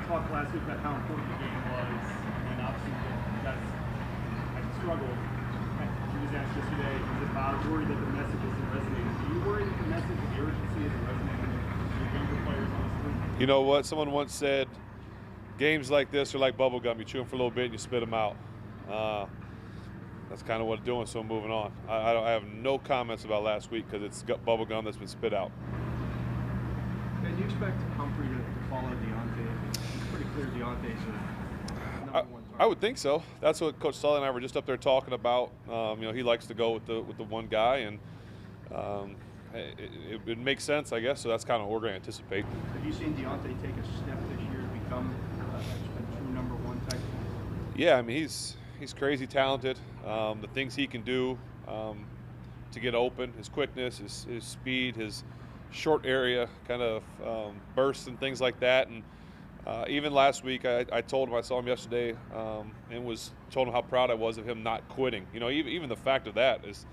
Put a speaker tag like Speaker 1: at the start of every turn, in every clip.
Speaker 1: talked last week about how important the game was, and obviously you guys struggled. You was asked yesterday, is it worried that the message isn't resonating? Are you worried that the message of the urgency isn't resonating with your younger players on this team?
Speaker 2: You know what? Someone once said, games like this are like bubble gum. You chew them for a little bit and you spit them out. That's kind of what it's doing, so I'm moving on. I have no comments about last week because it's bubble gum that's been spit out.
Speaker 3: And you expect Humphrey to follow Diontae? It's pretty clear Diontae's a number one target.
Speaker 2: I would think so. That's what Coach Sully and I were just up there talking about. He likes to go with the one guy, and it makes sense, I guess. So that's kind of what we're going to anticipate.
Speaker 3: Have you seen Diontae take a step this year to become a true number one type?
Speaker 2: Yeah, I mean he's crazy talented. The things he can do to get open, his quickness, his speed, his short area kind of bursts and things like that. And even last week, I told him, I saw him yesterday, and told him how proud I was of him not quitting. Even the fact of that is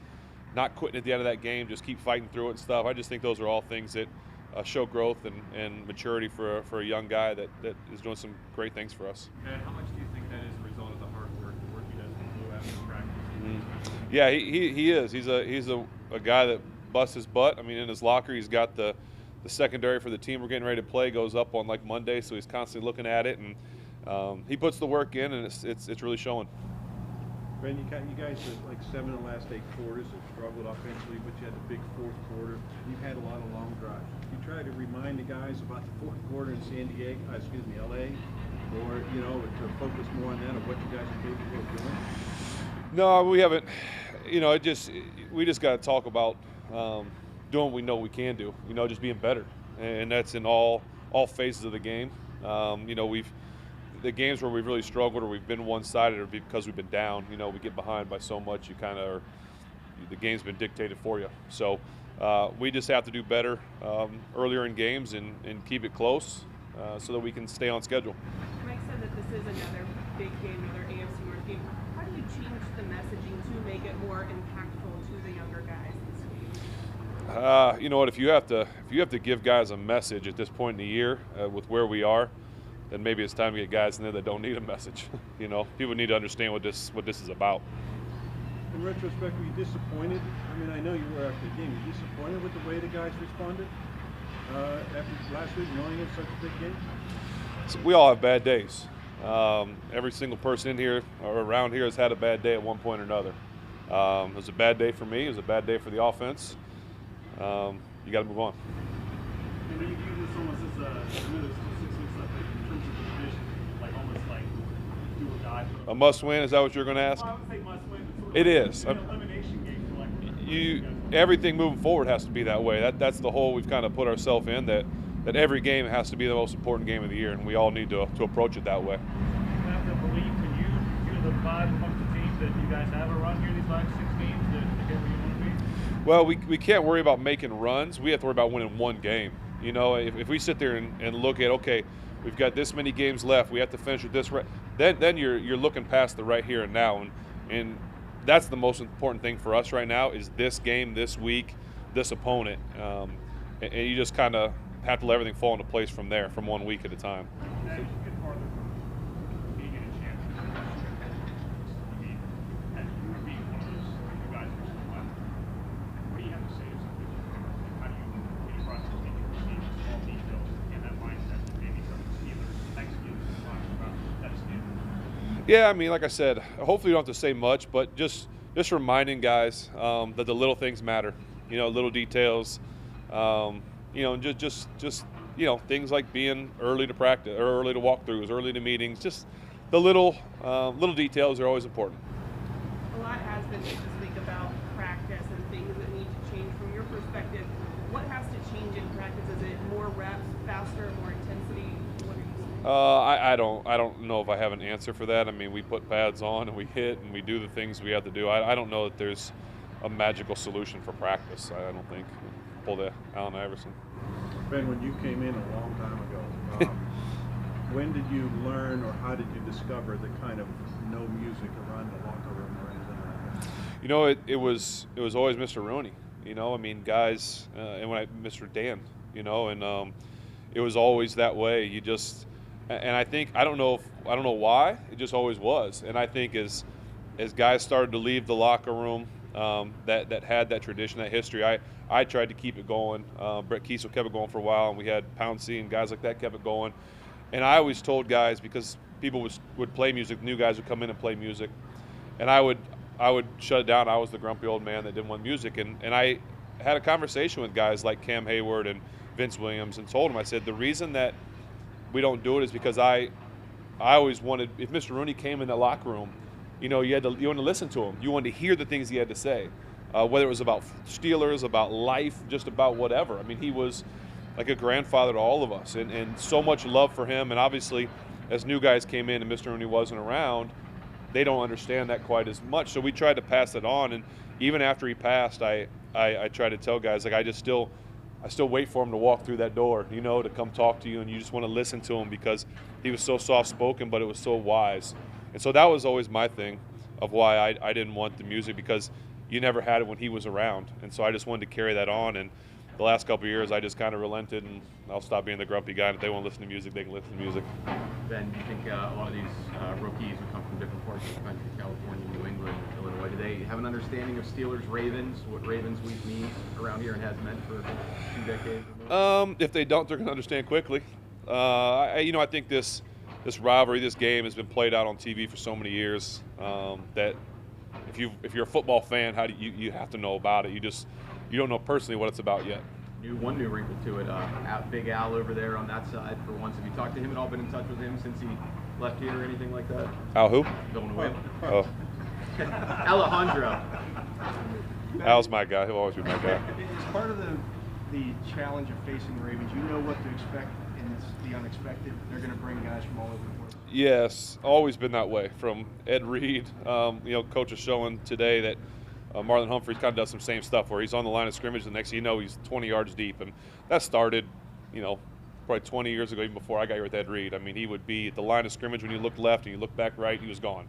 Speaker 2: not quitting at the end of that game, just keep fighting through it and stuff. I just think those are all things that show growth and maturity for a young guy that is doing some great things for us.
Speaker 1: And how much do you think that is a result of the hard work, the work he does in blue after practice?
Speaker 2: Yeah, he is. He's a guy that busts his butt. I mean, in his locker, he's got the secondary for the team we're getting ready to play goes up on like Monday, so he's constantly looking at it, and he puts the work in, and it's really showing.
Speaker 3: Ben, you guys are like 7 of the last 8 quarters have struggled offensively, but you had the big fourth quarter. You've had a lot of long drives. You try to remind the guys about the fourth quarter in LA, or to focus more on that of what you guys are capable of doing.
Speaker 2: No, we haven't. We just got to talk about doing what we know we can do. Just being better, and that's in all phases of the game. The games where we've really struggled or we've been one-sided or because we've been down, we get behind by so much, the game's been dictated for you. So we just have to do better earlier in games and keep it close so that we can stay on schedule.
Speaker 4: Mike said that this is another big game, another AFC North game. How do you change the messaging to make it more impactful to the younger guys this week?
Speaker 2: You know what? If you have to give guys a message at this point in the year with where we are, then maybe it's time to get guys in there that don't need a message. People need to understand what this is about.
Speaker 3: In retrospect, were you disappointed? I mean, I know you were after the game. Were you disappointed with the way the guys responded after last week, knowing it's such a big game?
Speaker 2: So we all have bad days. Every single person in here or around here has had a bad day at one point or another. It was a bad day for me. It was a bad day for the offense. You got to move on.
Speaker 1: And do you view this almost as there's 6 weeks left in terms of the division, like almost like do or die?
Speaker 2: A must-win? Is that what you're going to ask?
Speaker 1: Well, I would say must-win, but sort of
Speaker 2: It is.
Speaker 1: an elimination game for
Speaker 2: Everything moving forward has to be that way. That's the hole we've kind of put ourselves in. That every game has to be the most important game of the year, and we all need to approach it that way.
Speaker 1: You have to believe. Can you feel the vibe amongst the teams that you guys have a run here these last 6 games to get where you want to be?
Speaker 2: Well, we can't worry about making runs. We have to worry about winning one game. If we sit there and look at, okay, we've got this many games left, we have to finish with this, then you're looking past the right here and now, and that's the most important thing for us right now is this game, this week, this opponent, and you just kind of have to let everything fall into place from there, from 1 week at a time.
Speaker 1: As you get farther from being in a championship, as you were being one of those guys who are left, what do you have to say to somebody? How do you process making receiving small details and that mindset that maybe some Steelers, ex-Steelers, talking about that Steelers?
Speaker 2: Yeah, I mean, like I said, hopefully you don't have to say much, but just reminding guys that the little things matter. Little details. Just things like being early to practice or early to walkthroughs, early to meetings. Just the little details are always important.
Speaker 4: A lot has been made this week about practice and things that need to change. From your perspective, what has to change in practice? Is it more reps, faster, more intensity? What are you saying?
Speaker 2: I don't know if I have an answer for that. I mean, we put pads on and we hit and we do the things we have to do. I don't know that there's a magical solution for practice. I don't think. Pull the Allen Iverson.
Speaker 3: Ben, when you came in a long time ago, when did you learn or how did you discover the kind of no music around the locker room or anything like that?
Speaker 2: It was always Mr. Rooney. Guys, and Mr. Dan. It was always that way. And I think I don't know why, it just always was. And I think as guys started to leave the locker room that had that tradition, that history, I tried to keep it going. Brett Kiesel kept it going for a while, and we had Pouncey and guys like that kept it going. And I always told guys, because people would play music, new guys would come in and play music, and I would shut it down. I was the grumpy old man that didn't want music, and I had a conversation with guys like Cam Hayward and Vince Williams and told them, I said, the reason that we don't do it is because I always wanted, if Mr. Rooney came in the locker room, you wanted to listen to him. You wanted to hear the things he had to say, whether it was about Steelers, about life, just about whatever. I mean, he was like a grandfather to all of us, and so much love for him. And obviously, as new guys came in and Mr. Rooney wasn't around, they don't understand that quite as much. So we tried to pass it on, and even after he passed, I tried to tell guys, like, I still wait for him to walk through that door, to come talk to you, and you just want to listen to him because he was so soft-spoken, but it was so wise. And so that was always my thing of why I didn't want the music, because you never had it when he was around. And so I just wanted to carry that on. And the last couple of years, I just kind of relented, and I'll stop being the grumpy guy. And if they want to listen to music, they can listen to music.
Speaker 5: Ben, do you think a lot of these rookies who come from different parts of the country, California, New England, Illinois, do they have an understanding of Steelers-Ravens, what Ravens week means around here and has meant for 2 decades?
Speaker 2: If they don't, they're going to understand quickly. I think this rivalry, this game has been played out on TV for so many years that if you're a football fan, how do you have to know about it? You don't know personally what it's about yet.
Speaker 5: One new wrinkle to it. Big Al over there on that side, for once. Have you talked to him at all? Been in touch with him since he left here or anything like that?
Speaker 2: Al who?
Speaker 5: Villanueva.
Speaker 2: Oh.
Speaker 5: Alejandro.
Speaker 2: Al's my guy. He'll always be my guy.
Speaker 6: It's part of the challenge of facing the Ravens. You know what to expect, and it's the unexpected. They're going to bring guys from all over the world.
Speaker 2: Yes, always been that way. From Ed Reed, Coach is showing today that Marlon Humphrey kind of does some same stuff where he's on the line of scrimmage, the next thing you know, he's 20 yards deep. And that started, probably 20 years ago, even before I got here with Ed Reed. I mean, he would be at the line of scrimmage when you looked left and you looked back right, he was gone.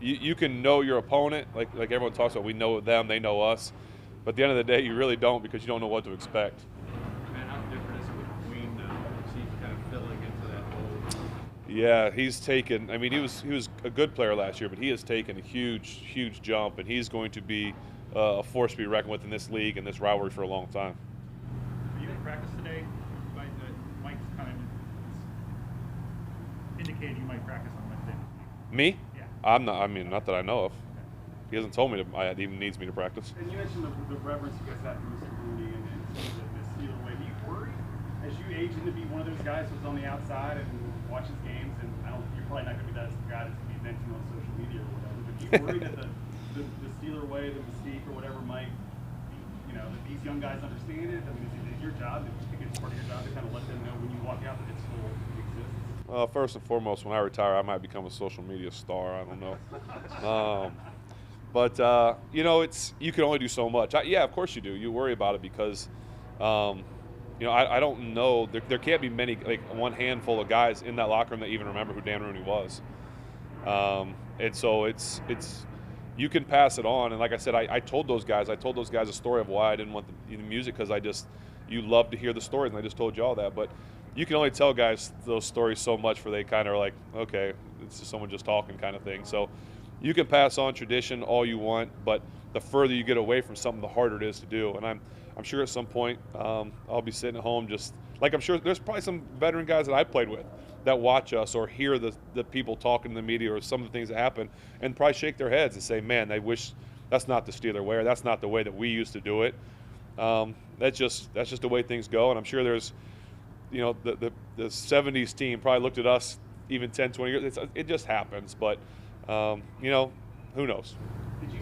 Speaker 2: You can know your opponent, like everyone talks about, we know them, they know us. But at the end of the day, you really don't, because you don't know what to expect.
Speaker 3: Man, how different is it with Queen now? Is he kind of filling into that hole?
Speaker 2: Yeah, he's taken. I mean, he was a good player last year, but he has taken a huge jump, and he's going to be a force to be reckoned with in this league and this rivalry for a long time.
Speaker 1: Were you in practice today? Mike's kind of indicated you might practice on Wednesday.
Speaker 2: Me?
Speaker 1: Yeah.
Speaker 2: I'm not. I mean, not that I know of. He hasn't told me he even needs me to practice.
Speaker 1: And you mentioned the reverence you guys have for Mr. Rooney and the Steeler way. Do you worry as you age into be one of those guys who's on the outside and watches games? And you're probably not going to be that guy that's going to be venting on social media or whatever. But do you worry that the Steeler way, the mystique or whatever might, that these young guys understand it? I mean, is it your job? Do you think it's part of your job to kind of let them know when you walk out that it still exists?
Speaker 2: First and foremost, when I retire, I might become a social media star. I don't know. But you can only do so much. Yeah, of course you do. You worry about it because, I don't know. There can't be many, like one handful of guys in that locker room that even remember who Dan Rooney was. And so it's you can pass it on. And like I said, I told those guys a story of why I didn't want the music, because you love to hear the stories, and I just told you all that. But you can only tell guys those stories so much where they kind of are like, okay, it's just someone just talking kind of thing. So you can pass on tradition all you want, but the further you get away from something, the harder it is to do. And I'm sure at some point I'll be sitting at home just like, I'm sure there's probably some veteran guys that I played with that watch us or hear the people talking in the media or some of the things that happen and probably shake their heads and say, man, they wish that's not the Steeler way, or that's not the way that we used to do it. That's just the way things go. And I'm sure there's, the 70s team probably looked at us even 10, 20 years. It just happens. But, who knows?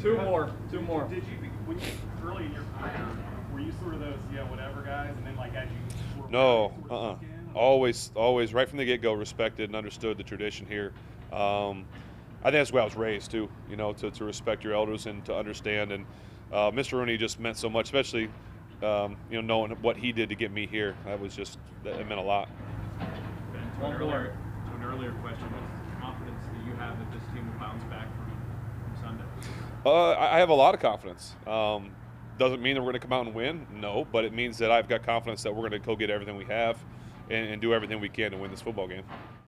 Speaker 6: Two more.
Speaker 1: Did you, when you early in your career, were you sort of those, whatever guys, and then like as you were
Speaker 2: No, always right from the get-go respected and understood the tradition here. I think that's the way I was raised too, to respect your elders and to understand. And Mr. Rooney just meant so much, especially knowing what he did to get me here. That meant a lot.
Speaker 3: To an earlier question, what's the confidence that you have that this team will bounce back from Sunday?
Speaker 2: I have a lot of confidence. Doesn't mean that we're going to come out and win, no, but it means that I've got confidence that we're going to go get everything we have. and do everything we can to win this football game.